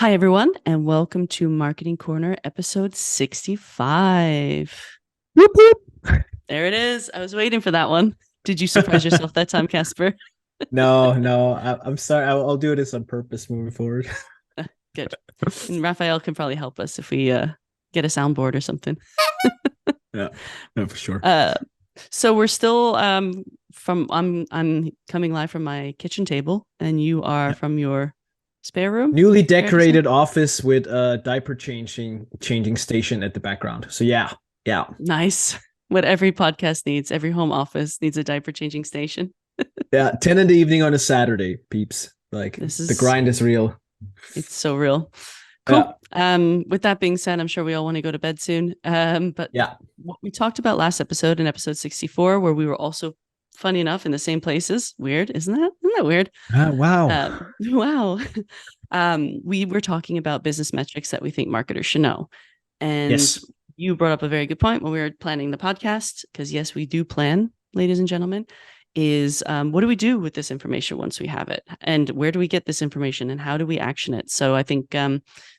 Hi, everyone, and welcome to Marketing Corner episode 65. Whoop, whoop. There it is. I was waiting for that one. Did you surprise yourself that time, Casper? No, I'm sorry. I'll do this on purpose moving forward. Good. And Raphael can probably help us if we get a soundboard or something. Yeah, no, for sure. Uh, so we're still from I'm coming live from my kitchen table, and you are Yeah. from your spare room. Newly Fair to say? decorated office with a diaper changing station at the background. So yeah, Nice. What every podcast needs, every home office needs a diaper changing station. yeah. 10 in the evening on a Saturday, peeps. Like This the is grind is real. It's so real. Yeah, Cool. With that being said, I'm sure we all want to go to bed soon. But yeah. what we talked about last episode in episode 64, where we were also funny enough in the same places. Weird, isn't that? Isn't that weird? Wow. Wow. We were talking about business metrics that we think marketers should know. And Yes. you brought up a very good point when we were planning the podcast, because yes, we do plan, ladies and gentlemen, is what do we do with this information once we have it? And where do we get this information and how do we action it? So I think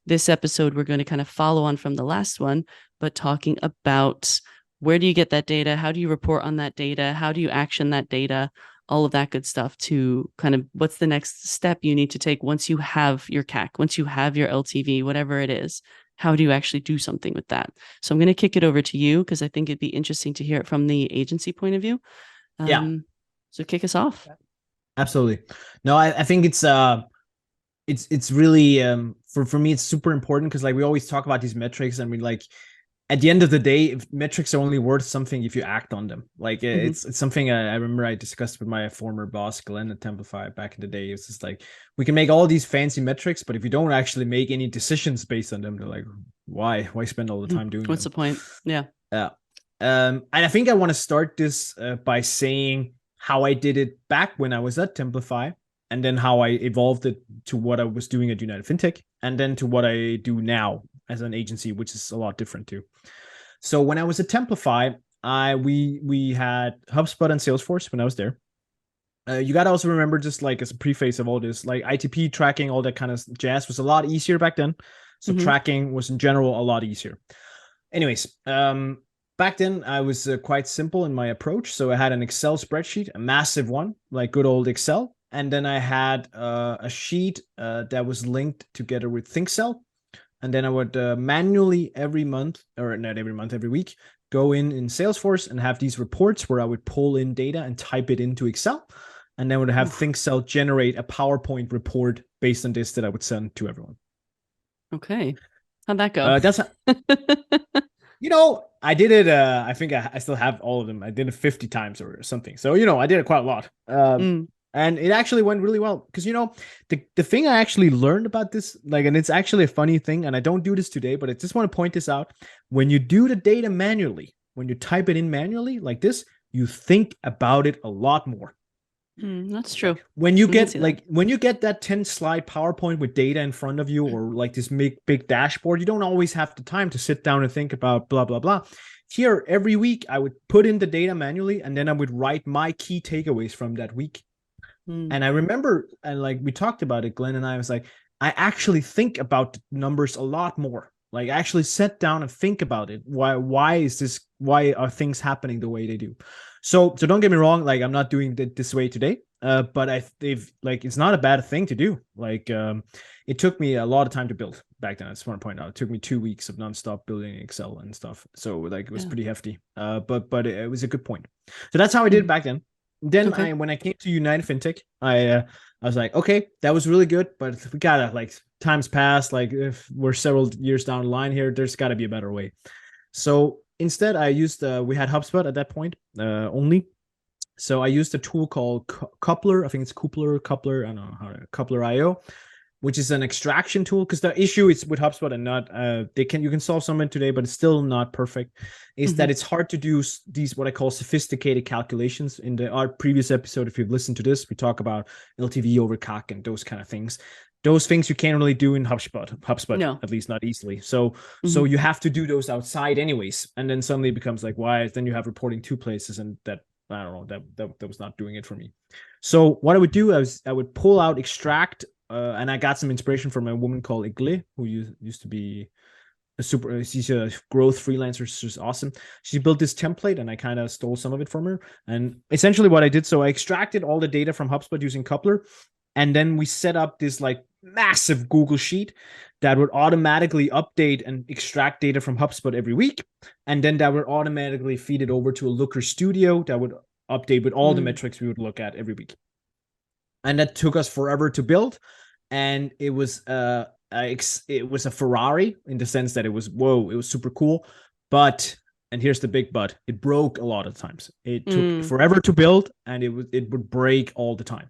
this episode, we're going to kind of follow on from the last one, but talking about where do you get that data? How do you report on that data? How do you action that data? All of that good stuff to kind of what's the next step you need to take once you have your CAC, once you have your LTV, whatever it is. How do you actually do something with that? So I'm going to kick it over to you because I think it'd be interesting to hear it from the agency point of view. Yeah, So kick us off. absolutely. No, I think it's really for me it's super important because like we always talk about these metrics and we like at the end of the day, if metrics are only worth something if you act on them. Like Mm-hmm. it's something I remember I discussed with my former boss, Glenn at Templify back in the day. It's just like we can make all these fancy metrics, but if you don't actually make any decisions based on them, they're like, why spend all the time doing What's them? the point? Yeah. Yeah. And I think I want to start this by saying how I did it back when I was at Templify, and then how I evolved it to what I was doing at United FinTech, and then to what I do now as an agency, which is a lot different too. So when I was at Templify, we had HubSpot and Salesforce when I was there. You got to also remember, just like as a preface of all this, like ITP tracking, all that kind of jazz was a lot easier back then. So Mm-hmm. tracking was in general a lot easier. Anyways, back then I was quite simple in my approach. So I had an Excel spreadsheet, a massive one, like good old Excel. And then I had a sheet that was linked together with ThinkCell. And then I would manually every month, or not every month, every week, go in Salesforce and have these reports where I would pull in data and type it into Excel. And then would have ThinkCell generate a PowerPoint report based on this that I would send to everyone. Okay. How'd that go? That's I did it. I think I still have all of them. I did it 50 times or something. So, I did it quite a lot. Mm. And it actually went really well because, the thing I actually learned about this, like, and it's actually a funny thing, and I don't do this today, but I just want to point this out. When you do the data manually, when you type it in manually like this, you think about it a lot more. That's true. When you I can get see that. when you get that 10 slide PowerPoint with data in front of you, or like this big dashboard, you don't always have the time to sit down and think about blah blah blah. Here, every week I would put in the data manually, and then I would write my key takeaways from that week. And I remember, and like we talked about it, Glenn and I was like, I actually think about numbers a lot more. Like I actually sit down and think about it. Why are things happening the way they do? So don't get me wrong, like I'm not doing it this way today. But they've like it's not a bad thing to do. Like it took me a lot of time to build back then. I just want to point out it took me 2 weeks of nonstop building Excel and stuff. So like it was pretty hefty. But it was a good point. So that's how I did it back then. Then Okay. when I came to United FinTech, I was like, okay, that was really good, but we gotta like times pass. Like if we're several years down the line here, there's got to be a better way. So instead, I used we had HubSpot at that point only. So I used a tool called Coupler. I think it's Coupler. I don't know how to Coupler IO, which is an extraction tool. Because the issue is with HubSpot and not you can solve some of it today, but it's still not perfect. Is that it's hard to do these what I call sophisticated calculations. In our previous episode, if you've listened to this, we talk about LTV over CAC and those kind of things. Those things you can't really do in HubSpot, No. at least not easily. So Mm-hmm. you have to do those outside anyways. And then suddenly it becomes like, why? Then you have reporting two places, and that I don't know, that was not doing it for me. So what I would do is I would pull out extract and I got some inspiration from a woman called Igle, who used to be she's a growth freelancer. She's awesome. She built this template and I kind of stole some of it from her. And essentially what I did, so I extracted all the data from HubSpot using Coupler. And then we set up this like massive Google Sheet that would automatically update and extract data from HubSpot every week. And then that would automatically feed it over to a Looker Studio that would update with all the metrics we would look at every week. And that took us forever to build. And it was a Ferrari in the sense that it was super cool. But, and here's the big but, it broke a lot of times. It took forever to build and it would break all the time.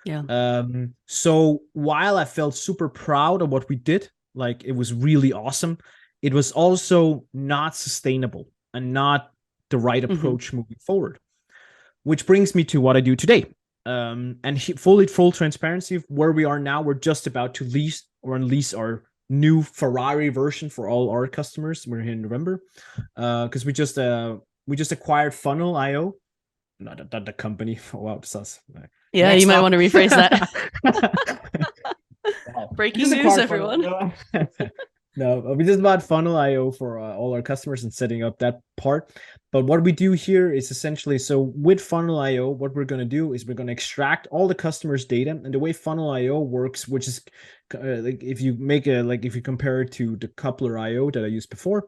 Yeah. So while I felt super proud of what we did, like it was really awesome, it was also not sustainable and not the right approach moving forward. Which brings me to what I do today. And full transparency of where we are now, we're just about to unleash our new Ferrari version for all our customers. We're here in November, because we just acquired Funnel IO, not the company. Oh, wow, this us. Yeah, you might want to rephrase that. Wow. Breaking news, everyone. No, we just bought Funnel IO for all our customers and setting up that part. But what we do here is essentially, so with Funnel IO, what we're going to do is we're going to extract all the customers' data. And the way Funnel IO works, which is like if you compare it to the Coupler IO that I used before,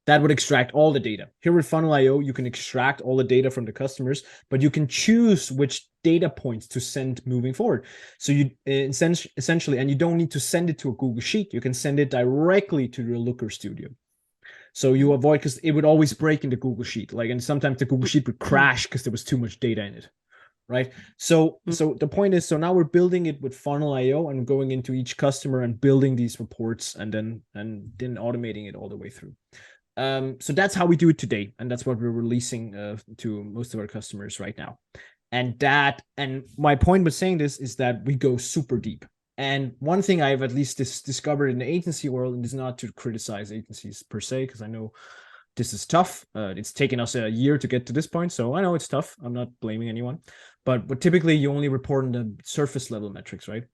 that would extract all the data. Here with Funnel IO, you can extract all the data from the customers, but you can choose which data points to send moving forward. So you essentially, and you don't need to send it to a Google Sheet. You can send it directly to your Looker Studio. So you avoid, because it would always break in the Google Sheet. And sometimes the Google Sheet would crash because there was too much data in it. Right. So the point is, so now we're building it with Funnel IO and going into each customer and building these reports and then automating it all the way through. So that's how we do it today. And that's what we're releasing to most of our customers right now. And my point with saying this is that we go super deep. And one thing I've at least discovered in the agency world, and is not to criticize agencies per se, because I know this is tough. It's taken us a year to get to this point. So I know it's tough. I'm not blaming anyone. But typically you only report on the surface level metrics, right?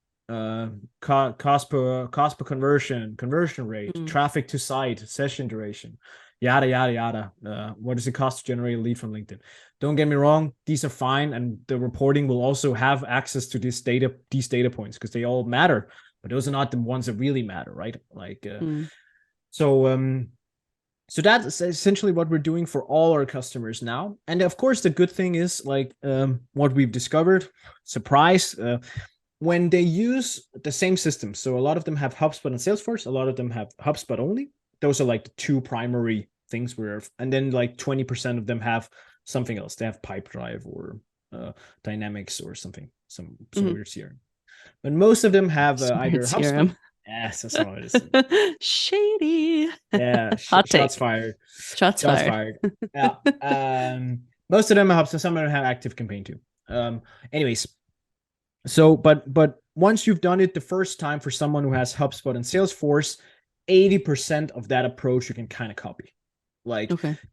Cost per conversion rate, traffic to site, session duration, yada, yada, yada. What does it cost to generate a lead from LinkedIn? Don't get me wrong. These are fine. And the reporting will also have access to these data points because they all matter, but those are not the ones that really matter, right? So that's essentially what we're doing for all our customers now. And of course, the good thing is what we've discovered, surprise, when they use the same system. So a lot of them have HubSpot and Salesforce. A lot of them have HubSpot only. Those are like the two primary things and then like 20% of them have something else. They have Pipedrive or Dynamics or something, some weird CRM. But most of them have either CRM. HubSpot. Yes, that's what it is. Shady. Yeah, shots fired. Shots fired. Yeah. Most of them have HubSpot. Some of them have ActiveCampaign too. Anyways, so but once you've done it the first time for someone who has HubSpot and Salesforce, 80% of that approach you can kind of copy.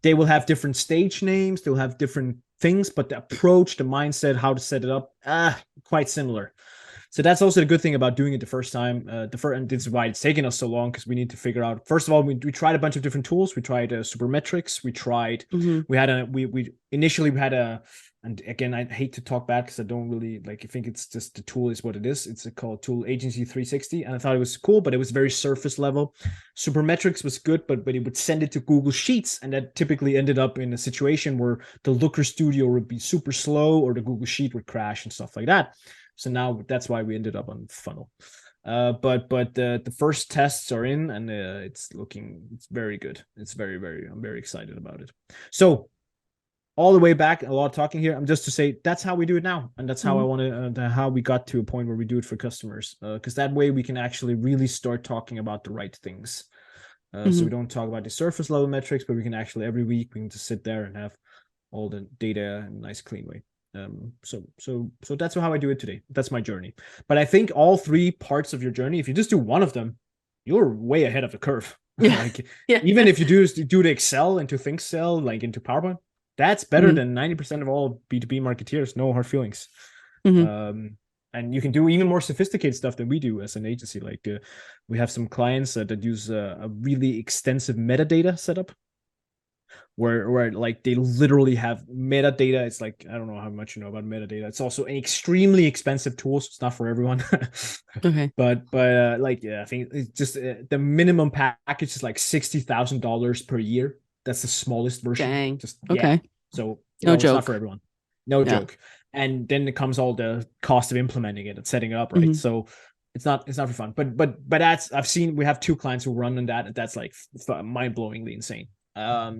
They will have different stage names, they'll have different things, but the approach, the mindset, how to set it up, quite similar. So that's also the good thing about doing it the first time. And this is why it's taking us so long, because we need to figure out. First of all, we tried a bunch of different tools. We tried Supermetrics. We tried. We initially had a. And again, I hate to talk bad because I don't really I think it's just the tool is what it is. It's called tool Agency 360. And I thought it was cool, but it was very surface level. Supermetrics was good, but it would send it to Google Sheets. And that typically ended up in a situation where the Looker Studio would be super slow or the Google Sheet would crash and stuff like that. So now that's why we ended up on Funnel. But the first tests are in and it's very good. It's I'm very excited about it. So all the way back, a lot of talking here. I'm just to say that's how we do it now, and that's how I want to. How we got to a point where we do it for customers, because that way we can actually really start talking about the right things. So we don't talk about the surface level metrics, but we can actually every week we can just sit there and have all the data in a nice, clean way. So that's how I do it today. That's my journey. But I think all three parts of your journey, if you just do one of them, you're way ahead of the curve. Even if you do the Excel into ThinkCell, into PowerPoint. That's better than 90% of all B2B marketeers. No hard feelings. And you can do even more sophisticated stuff than we do as an agency. Like we have some clients that use a really extensive metadata setup, where like they literally have metadata. It's like, I don't know how much you know about metadata. It's also an extremely expensive tool, so it's not for everyone. Okay. But like, yeah, I think it's just the minimum package is like $60,000 per year. That's the smallest version. Dang. Just, yeah. Okay. So No it's not for joke. everyone. No Yeah. joke. And then it comes all the cost of implementing it and setting it up, right? Hmm. So it's not for fun. But that's, I've seen, we have two clients who run on that. That's like mind-blowingly insane.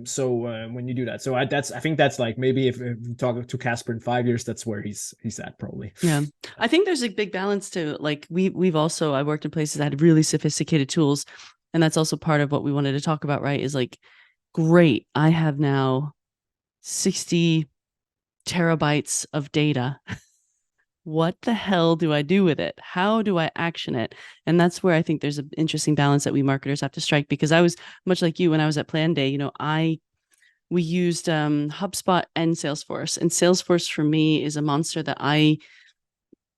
So when you do that, so I think that's like, maybe if you talk to Casper in 5 years, that's where he's at probably. Yeah. I think there's a big balance to, like, we've also, I worked in places that had really sophisticated tools, and that's also part of what we wanted to talk about, right? Is like, great, I have now 60 terabytes of data. What the hell do I do with it? How do I action it? And that's where I think there's an interesting balance that we marketers have to strike, because I was much like you when I was at Plan Day. We used HubSpot and Salesforce, and Salesforce for me is a monster that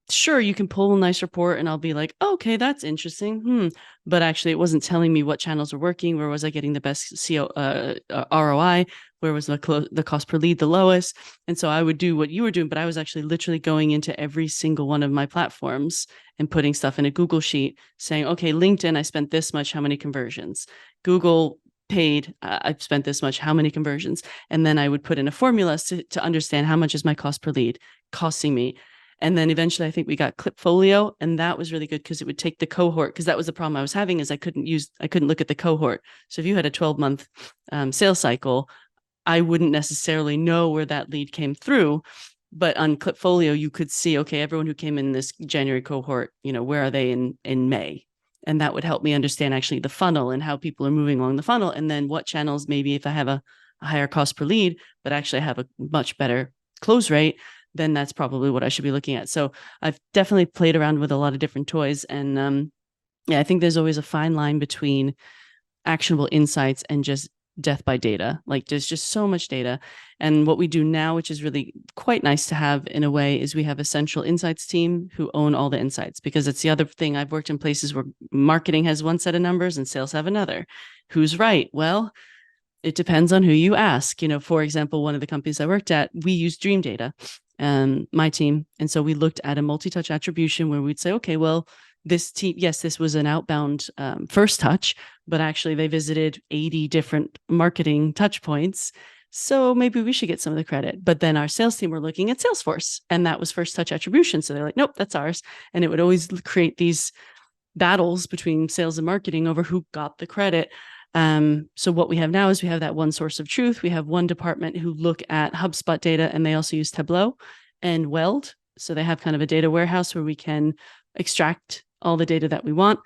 sure, you can pull a nice report and I'll be like, oh, okay, that's interesting. But actually, it wasn't telling me what channels were working. Where was I getting the best ROI? Where was the cost per lead the lowest? And so I would do what you were doing, but I was actually literally going into every single one of my platforms and putting stuff in a Google sheet saying, okay, LinkedIn, I spent this much, how many conversions? Google paid, I've spent this much, how many conversions? And then I would put in a formula to understand how much is my cost per lead costing me. And then eventually I think we got Clipfolio, and that was really good because it would take the cohort, because that was the problem I was having, is I couldn't look at the cohort. So if you had a 12-month sales cycle, I wouldn't necessarily know where that lead came through. But on Clipfolio, you could see, okay, everyone who came in this January cohort, where are they in May? And that would help me understand actually the funnel and how people are moving along the funnel. And then what channels, maybe if I have a higher cost per lead, but actually I have a much better close rate, then that's probably what I should be looking at. So I've definitely played around with a lot of different toys. And yeah, I think there's always a fine line between actionable insights and just death by data. Like, there's just so much data. And what we do now, which is really quite nice to have in a way, is we have a central insights team who own all the insights, because it's the other thing. I've worked in places where marketing has one set of numbers and sales have another. Who's right? Well, it depends on who you ask. For example, one of the companies I worked at, we used Dream Data, my team. And so we looked at a multi-touch attribution where we'd say, okay, well, this team, yes, this was an outbound first touch, but actually they visited 80 different marketing touch points. So maybe we should get some of the credit. But then our sales team were looking at Salesforce, and that was first touch attribution. So they're like, nope, that's ours. And it would always create these battles between sales and marketing over who got the credit. So what we have now is we have that one source of truth. We have one department who look at HubSpot data, and they also use Tableau and Weld. So they have kind of a data warehouse where we can extract all the data that we want.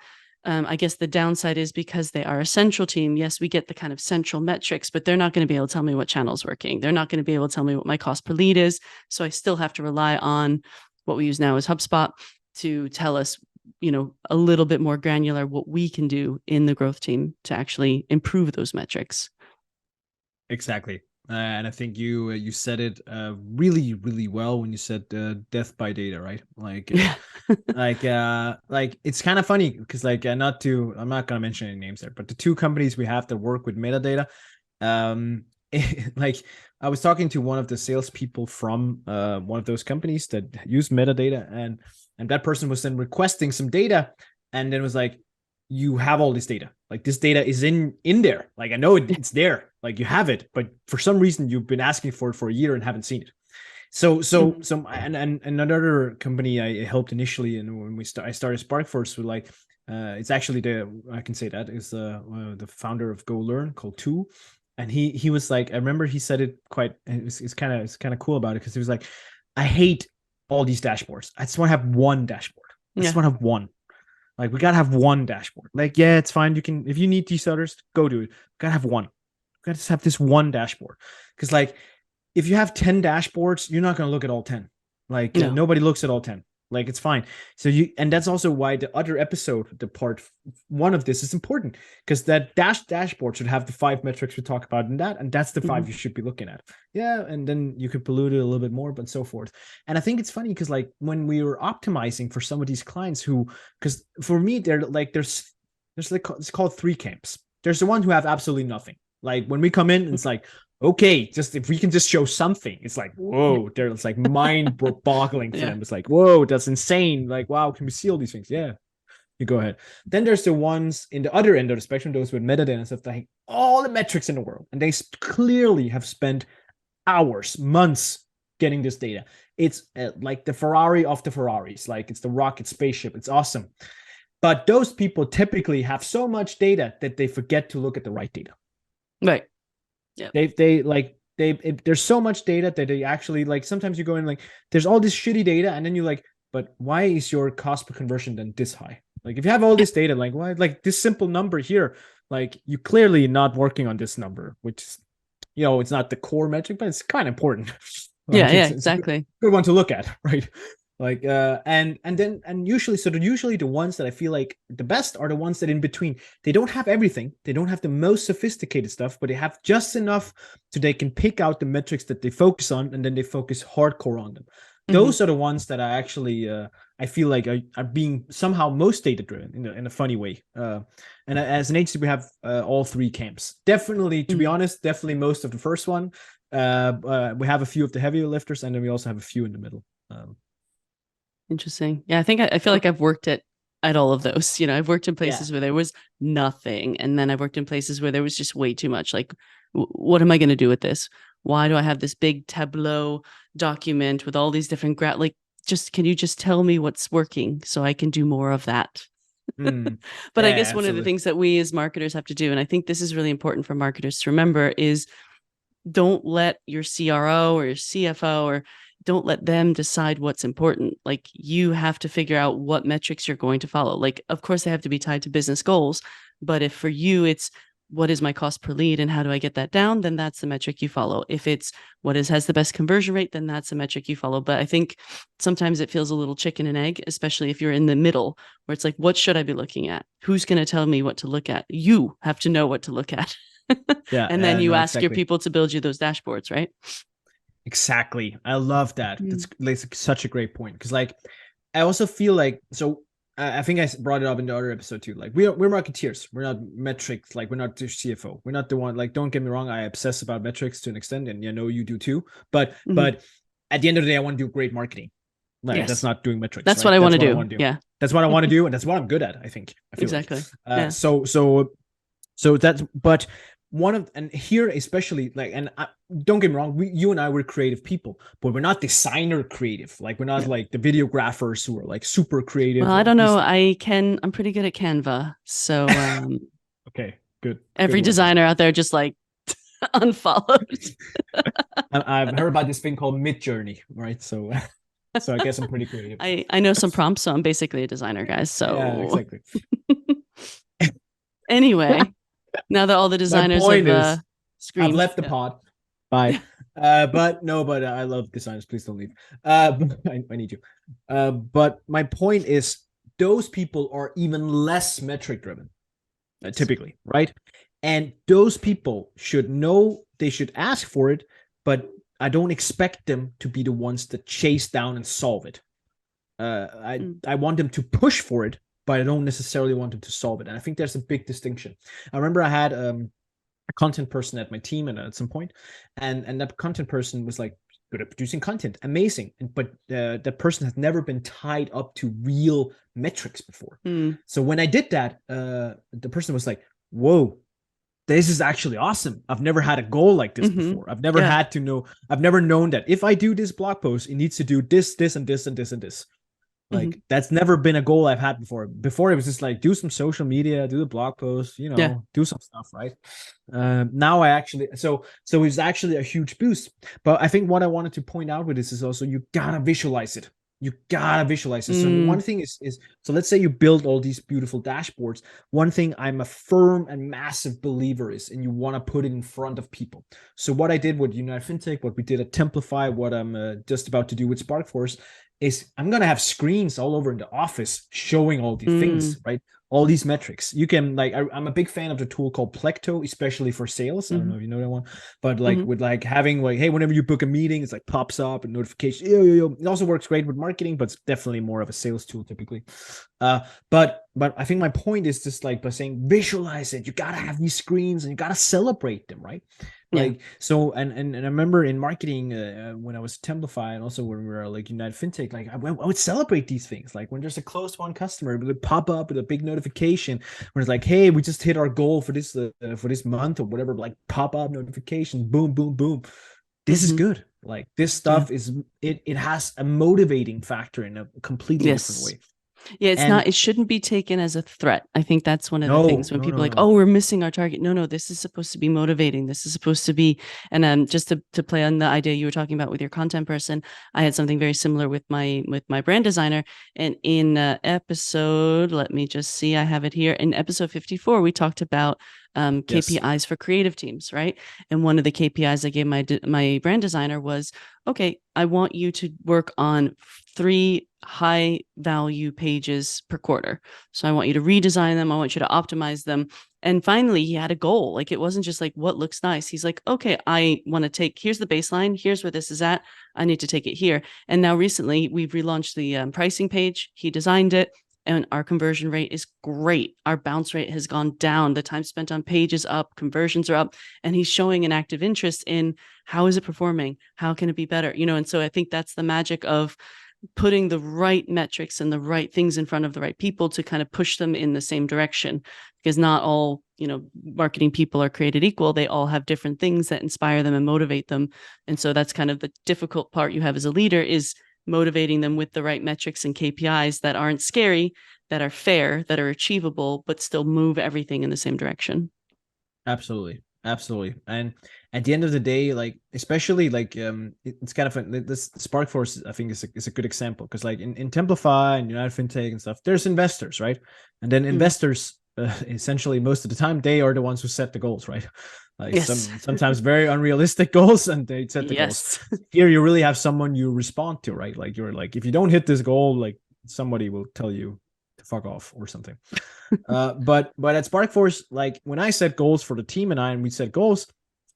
I guess the downside is, because they are a central team, yes, we get the kind of central metrics, but they're not going to be able to tell me what channel's working. They're not going to be able to tell me what my cost per lead is. So I still have to rely on what we use now as HubSpot to tell us, a little bit more granular what we can do in the growth team to actually improve those metrics. Exactly. And I think you said it really, really well when you said death by data, right? Like like it's kind of funny because, like, I'm not gonna mention any names there, but the two companies we have that work with metadata, like, I was talking to one of the salespeople from one of those companies that use metadata, and that person was then requesting some data, and then was like, you have all this data, like this data is in there, like I know it's there, like you have it, but for some reason you've been asking for it for a year and haven't seen it. So and another company I helped initially, and when I started SparkForce, with like it's actually I can say that is the founder of Go Learn, called Two. And he was like, I remember he said it quite, it's kind of cool about it, because he was like, I hate all these dashboards. I just want to have one dashboard. I just want to have one. Like, we gotta have one dashboard. Like, yeah, it's fine. You can, if you need these others, go do it. Gotta have one. Gotta just have this one dashboard. Because, like, if you have 10 dashboards, you're not gonna look at all 10. Like, No. nobody looks at all 10. Like it's fine. So and that's also why the other episode, the part one of this is important, because that dashboard should have the 5 metrics we talk about in that, and that's the 5 you should be looking at. Yeah, and then you could pollute it a little bit more, but so forth. And I think it's funny because like when we were optimizing for some of these clients because for me they're like there's like it's called 3 camps. There's the ones who have absolutely nothing. Like when we come in, it's like, okay, just if we can just show something, it's like, whoa, it's like mind boggling for them. It's like, whoa, that's insane. Like, wow, can we see all these things? Yeah, you go ahead. Then there's the ones in the other end of the spectrum, those with metadata and stuff, like all the metrics in the world. And they clearly have spent hours, months getting this data. It's like the Ferrari of the Ferraris, like it's the rocket spaceship. It's awesome. But those people typically have so much data that they forget to look at the right data. Right. Yeah. There's so much data that they actually like, sometimes you go in like, there's all this shitty data, and then you're like, but why is your cost per conversion then this high? Like if you have all this data, like why, like this simple number here, like you clearly not working on this number, which is, it's not the core metric, but it's kind of important. Like, exactly. It's a good one to look at, right? Like and usually the ones that I feel like the best are the ones that in between. They don't have everything, they don't have the most sophisticated stuff, but they have just enough so they can pick out the metrics that they focus on, and then they focus hardcore on them. Those are the ones that I actually I feel like are being somehow most data driven in a funny way. And as an agency, we have all 3 camps. Definitely, to be honest, definitely most of the first one. We have a few of the heavier lifters, and then we also have a few in the middle. Interesting. Yeah, I feel like I've worked at all of those. I've worked in places where there was nothing, and then I've worked in places where there was just way too much. Like, what am I going to do with this? Why do I have this big Tableau document with all these different can you just tell me what's working so I can do more of that? But I guess one of the things that we as marketers have to do, and I think this is really important for marketers to remember, is don't let your CRO or your CFO or don't let them decide what's important. Like you have to figure out what metrics you're going to follow. Like, of course, they have to be tied to business goals. But if for you, it's what is my cost per lead and how do I get that down, then that's the metric you follow. If it's has the best conversion rate, then that's the metric you follow. But I think sometimes it feels a little chicken and egg, especially if you're in the middle where it's like, what should I be looking at? Who's going to tell me what to look at? You have to know what to look at. And then you ask your people to build you those dashboards, right? Exactly. I love that. That's such a great point. Because like, I also feel like, so I think I brought it up in the other episode too. Like we're marketeers. We're not metrics. Like we're not the CFO. We're not the one, like, don't get me wrong. I obsess about metrics to an extent, and you do too. But at the end of the day, I want to do great marketing. Like that's not doing metrics. That's what I want to do. Yeah. That's what I want to do. And that's what I'm good at, I think. I feel exactly. Like. So that's, but and here especially, like, and don't get me wrong, you and I were creative people, but we're not designer creative. Like we're not like the videographers who are like super creative. Well, I don't know. I'm pretty good at Canva. So okay, good. Every designer out there just like unfollowed. I've heard about this thing called Midjourney, right? So I guess I'm pretty creative. I know some prompts, so I'm basically a designer, guys. So yeah, exactly. Anyway, now that all the designers have screamed, I've left the pod. Bye. But I love designers. Please don't leave. But I need you. But my point is, those people are even less metric driven, typically, right? And those people should know, they should ask for it, but I don't expect them to be the ones that chase down and solve it. I want them to push for it, but I don't necessarily want them to solve it. And I think there's a big distinction. I remember I had a content person at my team at some point, and that content person was like good at producing content, amazing. But that person has never been tied up to real metrics before. So when I did that, the person was like, whoa, this is actually awesome. I've never had a goal like this before. I've never had to know. I've never known that if I do this blog post, it needs to do this, this, and this, and this, and this. Like that's never been a goal I've had before. Before it was just like do some social media, do the blog post, do some stuff, right? Now I actually so it's actually a huge boost. But I think what I wanted to point out with this is also you gotta visualize it. You gotta visualize this. So Mm, one thing is so let's say you build all these beautiful dashboards. One thing I'm a firm and massive believer is, and you want to put it in front of people. So what I did with United FinTech, what we did at Templify, what I'm just about to do with SparkForce is I'm gonna have screens all over in the office showing all the mm, things, right? All these metrics. You can like I'm a big fan of the tool called Plecto, especially for sales. I don't mm-hmm, know if you know that one, but like mm-hmm. with like having like, hey, whenever you book a meeting, it's like pops up and notification. Yo. It also works great with marketing, but it's definitely more of a sales tool typically. But I think my point is just like by saying visualize it. You gotta have these screens and you gotta celebrate them, right? Yeah. Like so, and I remember in marketing when I was Templify and also when we were like United FinTech, like I would celebrate these things. Like when there's a close one customer, it would pop up with a big notification where it's like, hey, we just hit our goal for this month or whatever. Like pop up notification, boom, boom, boom. This is Mm-hmm. good. Like this Yeah. stuff is it has a motivating factor in a completely different Yes. way. Yeah, it's And not, it shouldn't be taken as a threat. I think that's one of the no, things when no, people no, are like, no. oh, we're missing our target. No, no, this is supposed to be motivating. This is supposed to be, and just to play on the idea you were talking about with your content person, I had something very similar with my brand designer. And in episode, let me just see, I have it here. In episode 54, we talked about Yes. KPIs for creative teams, right? And one of the KPIs I gave my brand designer was, okay, I want you to work on 3 high value pages per quarter. So I want you to redesign them. I want you to optimize them. And finally, he had a goal. Like it wasn't just like what looks nice. He's like, okay, I want to take, here's the baseline. Here's where this is at. I need to take it here. And now recently we've relaunched the pricing page. He designed it and our conversion rate is great. Our bounce rate has gone down. The time spent on page is up, conversions are up, and he's showing an active interest in how is it performing? How can it be better? And so I think that's the magic of putting the right metrics and the right things in front of the right people to kind of push them in the same direction, because not all marketing people are created equal. They all have different things that inspire them and motivate them. And so that's kind of the difficult part you have as a leader, is motivating them with the right metrics and KPIs that aren't scary, that are fair, that are achievable, but still move everything in the same direction. Absolutely. Absolutely. And at the end of the day, like especially like it's kind of this Spark Force, I think is a good example because like in Templify and United FinTech and stuff, there's investors, right? And then Mm. investors essentially most of the time they are the ones who set the goals, right? Like Yes. sometimes very unrealistic goals and they set the goals. Yes. Here you really have someone you respond to, right? Like you're like if you don't hit this goal, like somebody will tell you to fuck off or something. But at Sparkforce, like when I set goals for the team and we set goals,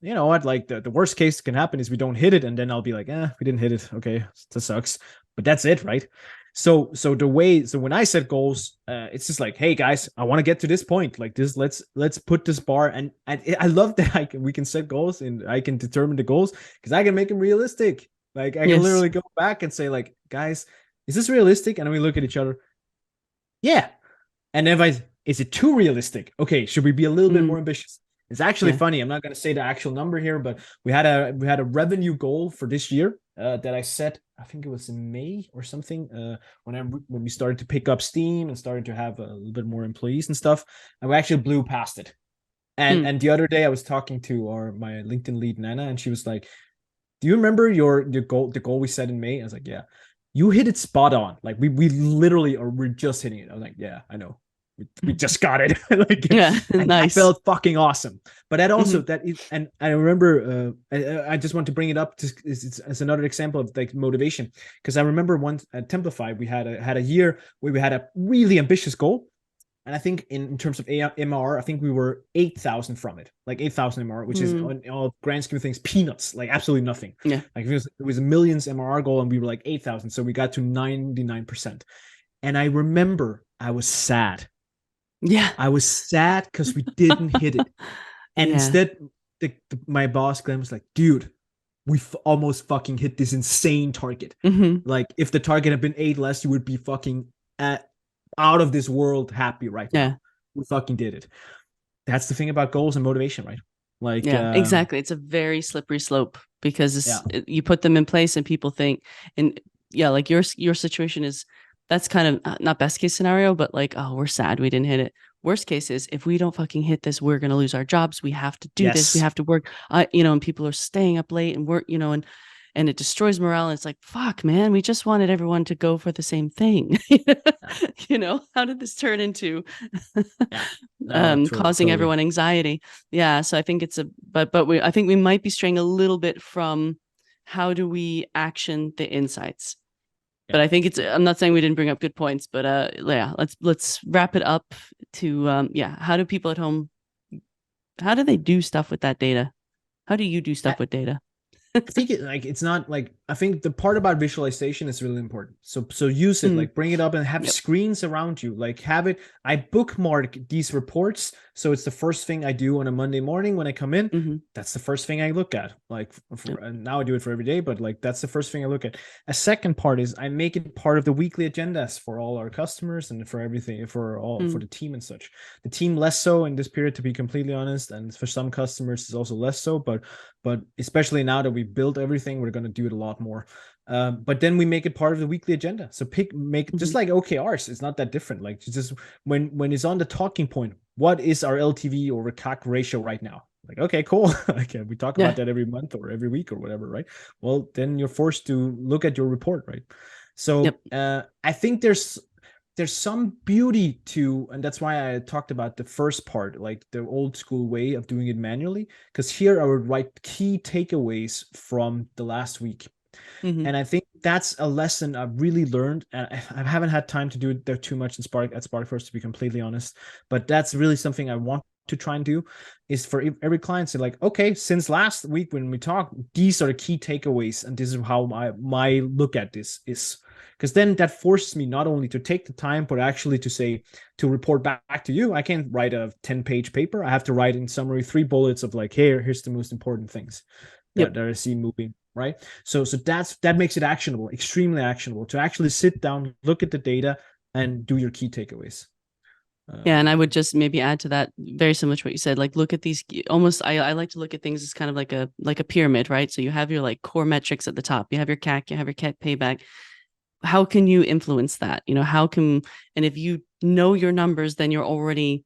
you know what? Like the worst case can happen is we don't hit it, and then I'll be like, we didn't hit it. Okay, that sucks. But that's it, right? So when I set goals, it's just like, hey guys, I want to get to this point. Like this, let's put this bar, and I love that we can set goals and I can determine the goals because I can make them realistic. Like I can Yes. literally go back and say, like, guys, is this realistic? And then we look at each other. Yeah, and if is it too realistic? Okay, should we be a little bit Mm. more ambitious? It's actually Yeah. funny. I'm not going to say the actual number here, but we had a revenue goal for this year that I set. I think it was in May or something when we started to pick up steam and started to have a little bit more employees and stuff, and we actually blew past it. And Mm. and the other day I was talking to my LinkedIn lead Nana, and she was like, "Do you remember your goal? The goal we set in May?" I was like, "Yeah." You hit it spot on. Like we literally or we're just hitting it. I was like, yeah, I know. We just got it. Like Yeah. and that Nice. felt fucking awesome. But that also Hmm. that is, and I remember I just want to bring it up to, as another example of like motivation. Because I remember once at Templify, we had a year where we had a really ambitious goal. And I think in terms of MR, I think we were 8,000 from it, like 8,000 MR, which is Mm. on all grand scheme of things, peanuts, like absolutely nothing. Yeah. Like it was a millions MRR goal and we were like 8,000. So we got to 99%. And I remember I was sad. Yeah. I was sad because we didn't hit it. And Yeah. instead, my boss, Glenn, was like, dude, we almost fucking hit this insane target. Hmm. Like if the target had been 8 less, you would be fucking out of this world happy right Yeah. now. We fucking did it. That's the thing about goals and motivation, right? Like, Yeah, exactly. It's a very slippery slope because yeah, you put them in place and people think, and yeah, like your situation is, that's kind of not best case scenario, but like, oh, we're sad we didn't hit it. Worst case is if we don't fucking hit this, we're going to lose our jobs. We have to do this. We yes, have to work, and people are staying up late and work, and and it destroys morale. And it's like, fuck, man, we just wanted everyone to go for the same thing. You know, how did this turn into Yeah. No, causing totally. everyone anxiety? Yeah. So I think it's I think we might be straying a little bit from how do we action the insights. Yeah. But I think I'm not saying we didn't bring up good points, but yeah, let's wrap it up to yeah, how do people at home, how do they do stuff with that data? How do you do stuff with data? I think it's not like, I think the part about visualization is really important. So use it, like bring it up and have screens around you, like have it. I bookmark these reports, so it's the first thing I do on a Monday morning when I come in. That's the first thing I look at. Like and now I do it for every day, but like that's the first thing I look at. A second part is I make it part of the weekly agendas for all our customers and for everything, for the team and such. The team less so in this period, to be completely honest, and for some customers it's also less so, but especially now that we built everything, we're going to do it a lot more. But then we make it part of the weekly agenda. So make just like OKRs. It's not that different. Like just when it's on the talking point, what is our LTV or CAC ratio right now? Like, okay, cool. Okay, we talk about that every month or every week or whatever, right? Well, then you're forced to look at your report, right? So I think there's some beauty to, and that's why I talked about the first part, like the old school way of doing it manually, because here I would write key takeaways from the last week. And I think that's a lesson I've really learned, and I haven't had time to do it there too much in SparkForce, to be completely honest, but that's really something I want to try and do, is for every client to like, okay, since last week when we talked, these are the key takeaways, and this is how my look at this is. Because then that forces me not only to take the time, but actually to report back to you. I can't write a 10-page paper. I have to write in summary 3 bullets of like, here's the most important things that I see moving, right? So that makes it actionable, extremely actionable, to actually sit down, look at the data, and do your key takeaways. Yeah, and I would just maybe add to that, very similar to what you said, like look at these almost, I like to look at things as kind of like a pyramid, right? So you have your like core metrics at the top, you have your CAC, you have your CAC payback. How can you influence that? You know, and if you know your numbers, then you're already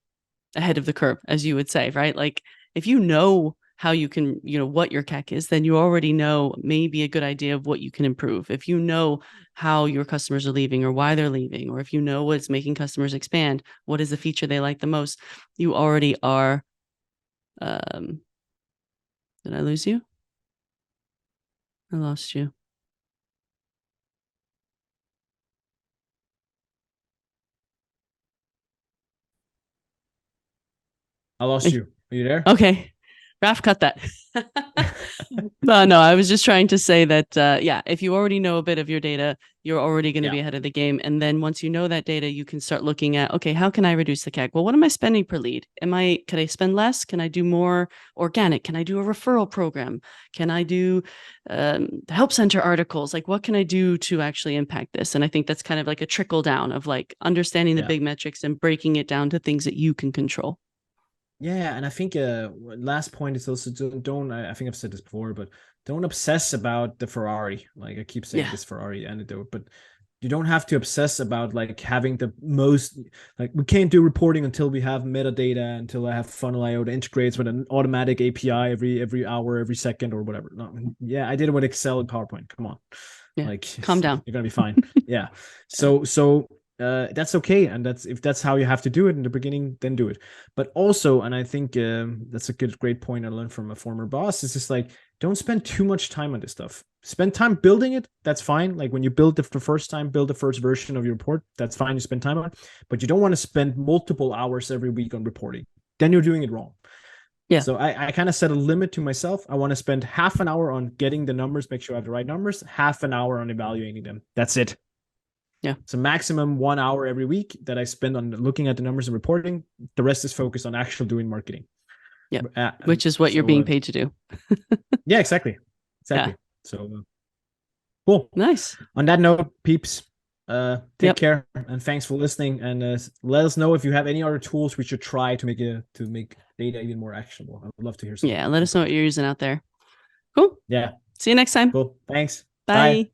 ahead of the curve, as you would say, right? Like if you know how you can, you know, what your CAC is, then you already know maybe a good idea of what you can improve. If you know how your customers are leaving or why they're leaving, or if you know what's making customers expand, what is the feature they like the most, you already are. Did I lose you? I lost you. I lost you. Are you there? Okay. Raf, cut that. No, I was just trying to say that, yeah, if you already know a bit of your data, you're already going to be ahead of the game. And then once you know that data, you can start looking at, okay, how can I reduce the CAC? Well, what am I spending per lead? Can I spend less? Can I do more organic? Can I do a referral program? Can I do help center articles? Like, what can I do to actually impact this? And I think that's kind of like a trickle down of like understanding the big metrics and breaking it down to things that you can control. Yeah, and I think last point is also don't I think I've said this before, but don't obsess about the Ferrari. Like I keep saying this Ferrari anecdote, but you don't have to obsess about like having the most, like we can't do reporting until we have metadata, until I have Funnel.io that integrates with an automatic API every hour, every second or whatever. No, yeah, I did it with Excel and PowerPoint. Come on. Yeah. Like Calm down. You're gonna be fine. Yeah. So that's okay, and if that's how you have to do it in the beginning, then do it. But also, and I think that's a great point I learned from a former boss, is just like, don't spend too much time on this stuff. Spend time building it. That's fine. Like when you build the first time, build the first version of your report. That's fine. You spend time on it, but you don't want to spend multiple hours every week on reporting. Then you're doing it wrong. Yeah. So I kind of set a limit to myself. I want to spend half an hour on getting the numbers, make sure I have the right numbers, half an hour on evaluating them. That's it. Yeah. So maximum 1 hour every week that I spend on looking at the numbers and reporting. The rest is focused on actual doing marketing. Yeah. Which is what you're being paid to do. Yeah, exactly. Yeah. So cool. Nice. On that note, peeps, take care and thanks for listening. And let us know if you have any other tools we should try to make data even more actionable. I would love to hear something. Yeah. Let us know what you're using out there. Cool. Yeah. See you next time. Cool. Thanks. Bye. Bye.